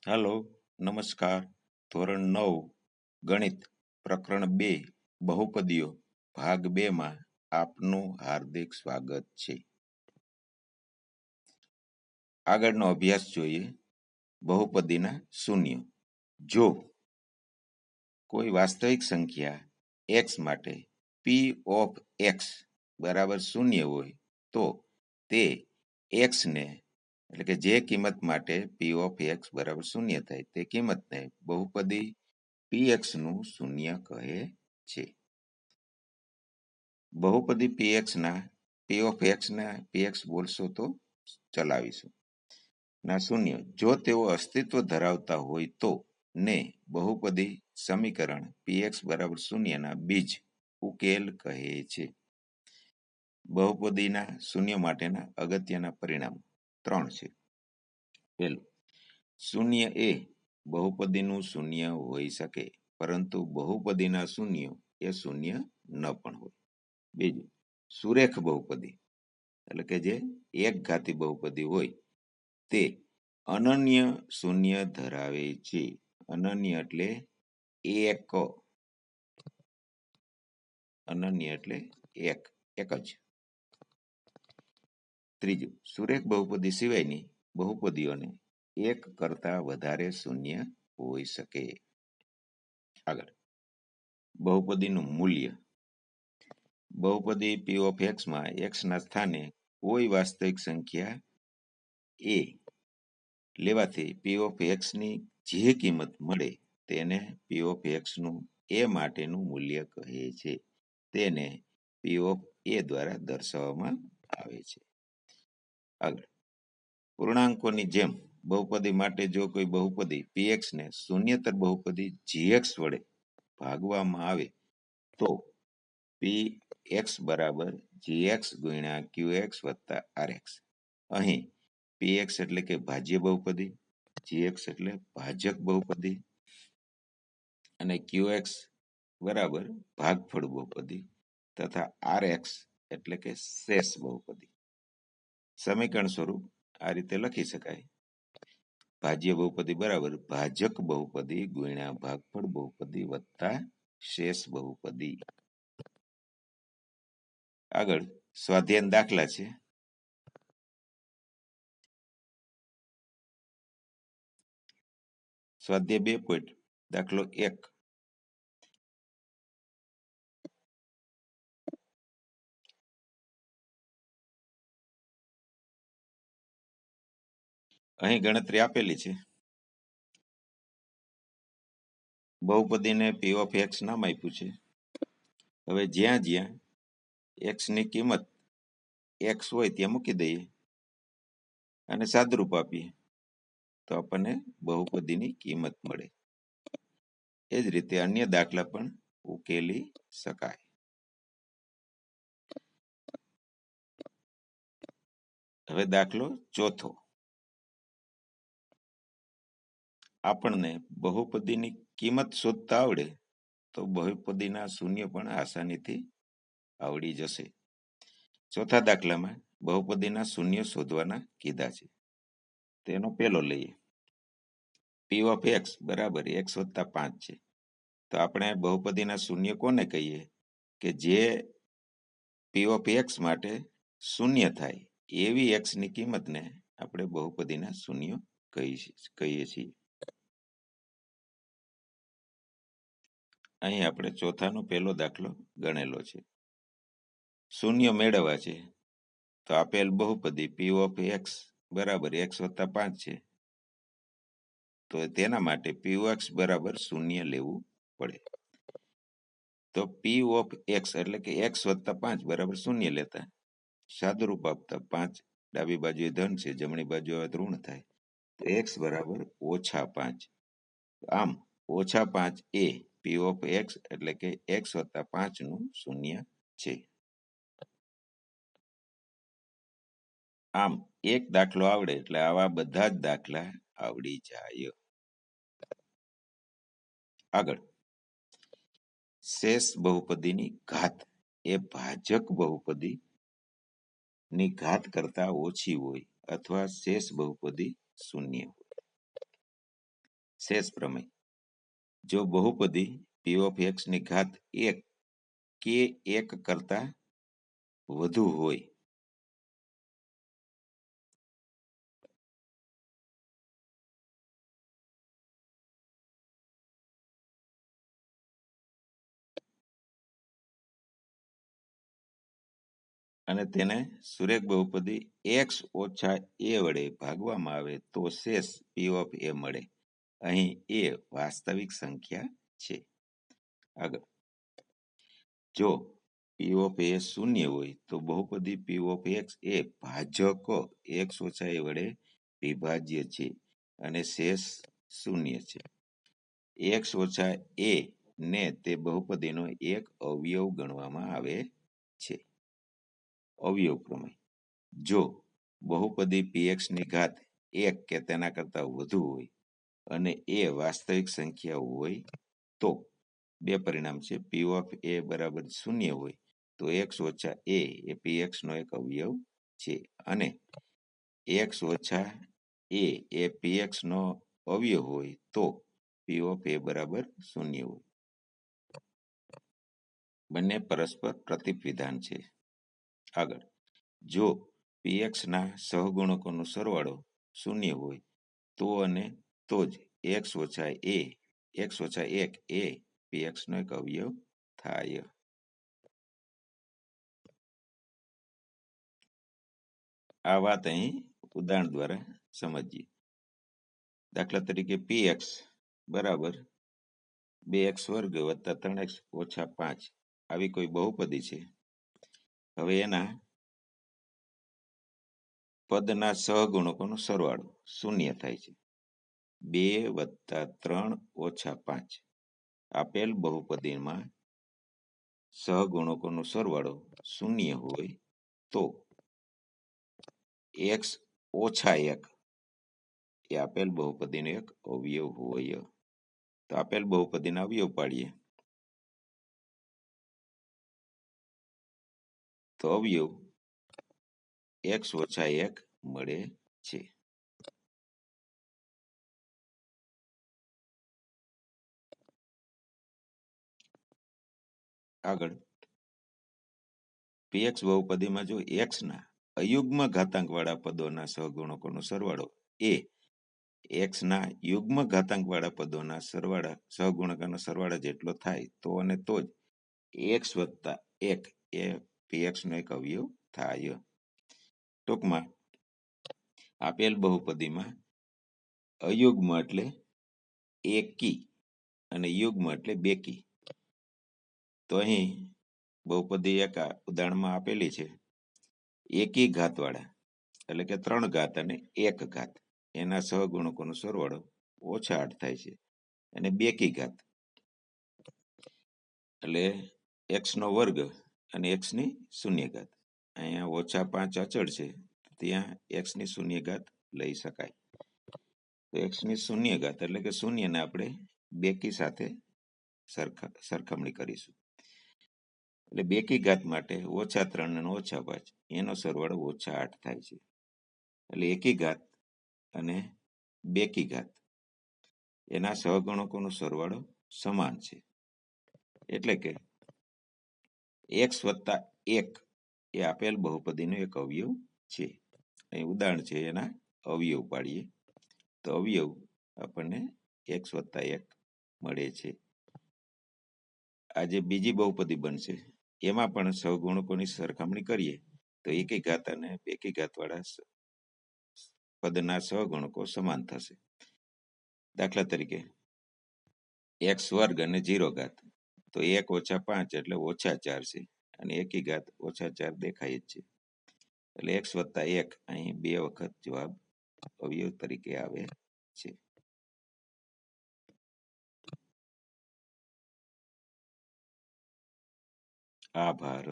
Hello, નમસ્કાર. ધોરણ 9 ગણિત પ્રકરણ 2 બહુપદીઓ ભાગ 2 માં આપનું હાર્દિક સ્વાગત છે. આગળનો અભ્યાસ જોઈએ. બહુપદીના શૂન્યો. જો કોઈ વાસ્તવિક સંખ્યા x માટે p ઓફ x બરાબર શૂન્ય હોય તો તે x ને એટલે કે જે કિંમત માટે p ઓફ x બરાબર શૂન્ય થાય તે કિંમતને બહુપદી px નું શૂન્ય કહે છે. બહુપદી px ના p ઓફ x ના px બોલશો તો ચલાવીશું ના શૂન્ય જો તેઓ અસ્તિત્વ ધરાવતા હોય તો ને બહુપદી સમીકરણ px બરાબર શૂન્યના બીજ ઉકેલ કહે છે. બહુપદીના શૂન્ય માટેના અગત્યના પરિણામો 3 છે. પહેલું, શૂન્ય એ બહુપદીનું શૂન્ય હોઈ શકે પરંતુ બહુપદીના શૂન્યો એ શૂન્ય ન પણ હોય. બીજું, સુરેખ બહુપદી એટલે કે જે એક ઘાતી બહુપદી હોય તે અનન્ય શૂન્ય ધરાવે છે. અનન્ય એટલે એક, અનન્ય એટલે એક જ. ત્રીજું, સુરેખ બહુપદી સિવાયની બહુપદીઓને એક કરતા વધારે શૂન્ય હોઈ શકે. આગળ, બહુપદીનું મૂલ્ય. બહુપદી p ઓફ x માં x ના સ્થાને કોઈ વાસ્તવિક સંખ્યા a લેવાથી p ઓફ x ની જે કિંમત મળે તેને p ઓફ x નું a માટેનું મૂલ્ય કહે છે. તેને p ઓફ a દ્વારા દર્શાવવામાં આવે છે. આગળ, પૂર્ણાંકોની જેમ બહુપદી માટે જો કોઈ બહુપદી px ને શૂન્યતર બહુપદી gx વડે ભાગવામાં આવે તો px બરાબર gx ગુણ્યા qx વત્તા rx. અહીં px એટલે કે ભાજ્ય બહુપદી, gx એટલે ભાજક બહુપદી અને qx બરાબર ભાગફળ બહુપદી તથા rx એટલે કે શેષ બહુપદી. સમીકરણ સ્વરૂપ આ રીતે લખી શકાય. ભાજ્ય બહુપદી બરાબર ભાજક બહુપદી ગુણ્યા ભાગફળ બહુપદી વત્તા શેષ બહુપદી. આગળ સ્વાધ્યાય દાખલા છે. સ્વાધ્યાય 2 પોઈન્ટ દાખલો 1. અહીં ગણતરી આપેલી છે. બહુપદીને p ઓફ x નામ આપ્યું છે. હવે જ્યાં જ્યાં x ની કિંમત x હોય ત્યાં મૂકી દઈએ અને સાદરૂપ આપીએ તો આપણને બહુપદીની કિંમત મળે. એ જ રીતે અન્ય દાખલા પણ ઉકેલી શકાય. હવે દાખલો 4. આપણને બહુપદીની કિંમત શોધતા આવડે તો બહુપદીના શૂન્ય પણ આસાનીથી આવડી જશે. ચોથા દાખલામાં બહુપદીના શૂન્ય શોધવાના કીધા છે. તેનો પહેલો લઈએ. p ઓફ x બરાબર x વત્તા 5 છે. તો આપણે બહુપદીના શૂન્ય કોને કહીએ કે જે p ઓફ x માટે શૂન્ય થાય એવી x ની કિંમતને આપણે બહુપદીના શૂન્ય કહીએ છીએ. અહીં આપણે ચોથાનો પહેલો દાખલો ગણેલો છે. શૂન્ય મેળવવા છે તો આપેલ બહુપદી p ઓફ x બરાબર x વત્તા 5 છે. તો તેના માટે p ઓફ x બરાબર શૂન્ય લેવું પડે. તો p ઓફ x એટલે કે x વત્તા 5 બરાબર શૂન્ય લેતા સાદુરૂપ આપતા 5 ડાબી બાજુએ ધન છે, જમણી બાજુ આવે ઋણ થાય તો x બરાબર -5. આમ -5 એ p ઓફ x એટલે કે x વત્તા 5 નું શૂન્ય છે. આમ એક દાખલો આવડે એટલે આવા બધા જ દાખલા આવડી જાય. આગળ, શેષ બહુપદીની ઘાત એ ભાજક બહુપદી ની ઘાત કરતા ઓછી હોય અથવા શેષ બહુપદી શૂન્ય હોય. શેષ પ્રમેય. જો બહુપદી p of x ની ઘાત 1 કે 1 કરતા વધુ હોય અને તેને સુરેખ બહુપદી x ઓછા a વડે ભાગવામાં આવે તો શેષ p of a મળે. અહીં a વાસ્તવિક સંખ્યા છે. આગળ, જો p of a શૂન્ય હોય તો બહુપદી p of x A ભાજક x ઓછા a વડે વિભાજ્ય છે અને શેષ શૂન્ય છે. x ઓછા a ને તે બહુપદીનો એક અવયવ ગણવામાં આવે છે. અવયવ પ્રમેય. જો બહુપદી px ની ઘાત 1 કે તેના કરતા વધુ હોય અને એ વાસ્તવિક સંખ્યા હોય તો બે પરિણામ છે. p of a બરાબર શૂન્ય હોય તો x ઓછા a એ px નો એક અવયવ છે અને x ઓછા a એ px નો અવયવ હોય તો p of a બરાબર શૂન્ય હોય. બંને પરસ્પર પ્રતીપ વિધાન છે. આગળ, જો px ના સહગુણકોનો સરવાળો શૂન્ય હોય તો અને તો જ x ઓછા 1 એ px નો એક અવયવ થાય. આ વાત અહીં ઉદાહરણ દ્વારા સમજીએ. દાખલા તરીકે px બરાબર 2x વર્ગ વત્તા 3x ઓછા 5 આવી કોઈ બહુપદી છે. હવે એના પદના સહગુણકોનો સરવાળો શૂન્ય થાય છે. 2 વત્તા 3 ઓછા 5 આપેલ બહુપદીમાં સહગુણકોનો સરવાળો શૂન્ય હોય તો x ઓછા 1 એ આપેલ બહુપદીનો એક અવયવ હોય. તો આપેલ બહુપદીના અવયવ પાડીએ તો અવયવ x ઓછા 1 મળે છે. આગળ, px બહુપદીમાં જો x ના અયુગ્મ ઘાતાંક વાળા પદોના સહગુણકોનો સરવાળો એ x ના યુગ્મ ઘાતાંક વાળા પદોના સહગુણકોના સરવાળા જેટલો થાય તો અને તો જ x વત્તા 1 એ px નો એક અવયવ થાય. ટૂંકમાં આપેલ બહુપદીમાં અયુગ્મ એટલે એકી અને યુગ્મ એટલે બેકી. તો અહીં બહુપદી એક ઉદાહરણમાં આપેલી છે. એકી ઘાત વાળા એટલે કે 3 ઘાત અને 1 ઘાત એના સહગુણકોનો સરવાળો ઓછા 8 થાય છે. અને બેકી ઘાત એટલે x નો વર્ગ અને x ની શૂન્ય ઘાત. અહીંયા ઓછા 5 અચળ છે, ત્યાં x ની શૂન્ય ઘાત લઈ શકાય. તો x ની શૂન્ય ઘાત એટલે કે શૂન્યને આપણે બેકી સાથે સરખામણી કરીશું. એટલે બેકી ઘાત માટે ઓછા 3 અને ઓછા 5 એનો સરવાળો ઓછા 8 થાય છે. એટલે એકી ઘાત અને બેકી ઘાત એના સહગુણકોનો સરવાળો સમાન છે. એટલે કે x વત્તા 1 એ આપેલ બહુપદીનો એક અવયવ છે. અહીં ઉદાહરણ છે એના અવયવ પાડીએ તો અવયવ આપણને x વત્તા 1 મળે છે. આ જે બીજી બહુપદી બનશે એમાં પણ સહગુણકોની સરખામણી કરીએ તો એકી ઘાત અને બેકી ઘાત વાળા પદના સહગુણકો સમાન થશે. દાખલા તરીકે x વર્ગ અને 0 ઘાત તો 1 ઓછા 5 એટલે ઓછા 4 છે અને એકી ઘાત ઓછા 4 દેખાય જ છે. એટલે x વત્તા 1 અહીં 2 વખત જવાબ અવયવ તરીકે આવે છે. આભાર.